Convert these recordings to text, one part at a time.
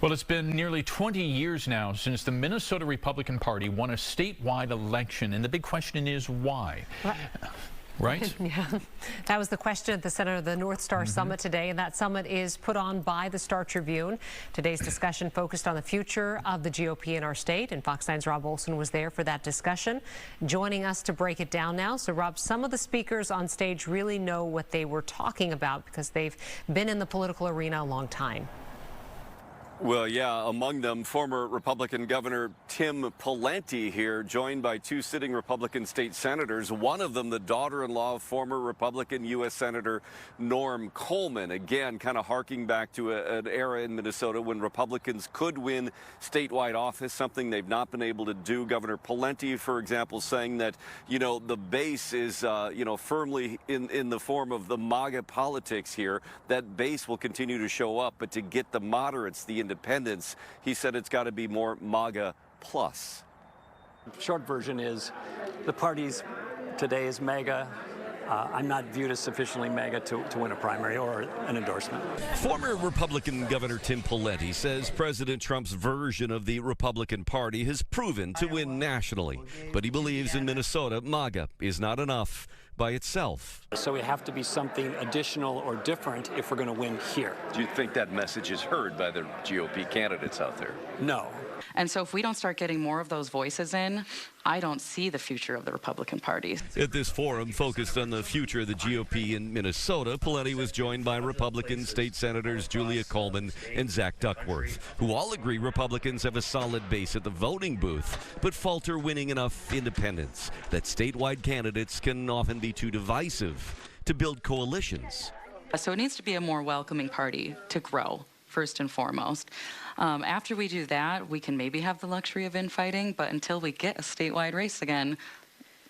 Well, it's been nearly 20 years now since the Minnesota Republican Party won a statewide election, and the big question is why? Right? Yeah, that was the question at the center of the North Star Summit today, and that summit is put on by the Star Tribune. Today's discussion focused on the future of the GOP in our state, and Fox 9's Rob Olson was there for that discussion. Joining us to break it down now. So, Rob, some of the speakers on stage really know what they were talking about because they've been in the political arena a long time. Well, yeah, among them, former Republican Governor Tim Pawlenty here, joined by two sitting Republican state senators, one of them the daughter-in-law of former Republican U.S. Senator Norm Coleman. Again, kind of harking back to an era in Minnesota when Republicans could win statewide office, something they've not been able to do. Governor Pawlenty, for example, saying that, the base is, firmly in the form of the MAGA politics here. That base will continue to show up, but to get the moderates, the independents, he said it's got to be more MAGA plus. Short version is the party's today is MAGA. I'm not viewed as sufficiently MAGA to win a primary or an endorsement. Former Republican Governor Tim Pawlenty says President Trump's version of the Republican Party has proven to win nationally, but he believes in Minnesota, MAGA is not enough by itself. So we have to be something additional or different if we're going to win here. Do you think that message is heard by the GOP candidates out there? No. And so if we don't start getting more of those voices in, I don't see the future of the Republican Party. At this forum focused on the future of the GOP in Minnesota, Pawlenty was joined by Republican state senators Julia Coleman and Zach Duckworth, who all agree Republicans have a solid base at the voting booth, but falter winning enough independents that statewide candidates can often be too divisive to build coalitions. So it needs to be a more welcoming party to grow, first and foremost. After we do that, we can maybe have the luxury of infighting, but until we get a statewide race again,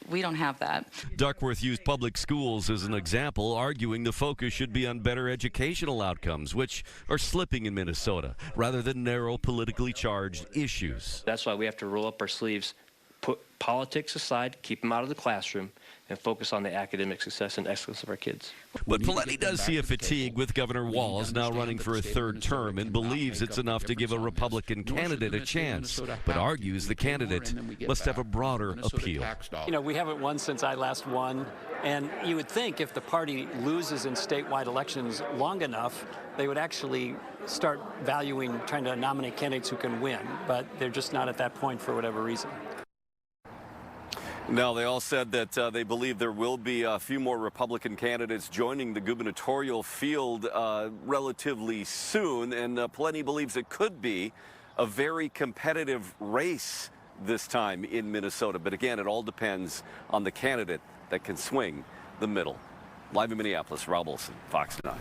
we don't have that. Duckworth used public schools as an example, arguing the focus should be on better educational outcomes, which are slipping in Minnesota, rather than narrow, politically charged issues. That's why we have to roll up our sleeves, put politics aside, keep them out of the classroom, and focus on the academic success and excellence of our kids. But Pawlenty does see a fatigue with Governor Walz now running for a third term and believes it's enough to give a Republican candidate a chance, but argues the candidate must have a broader appeal. We haven't won since I last won, and you would think if the party loses in statewide elections long enough, they would actually start valuing trying to nominate candidates who can win, but they're just not at that point for whatever reason. No, they all said that they believe there will be a few more Republican candidates joining the gubernatorial field relatively soon, and Pawlenty believes it could be a very competitive race this time in Minnesota. But again, it all depends on the candidate that can swing the middle. Live in Minneapolis, Rob Olson, Fox 9.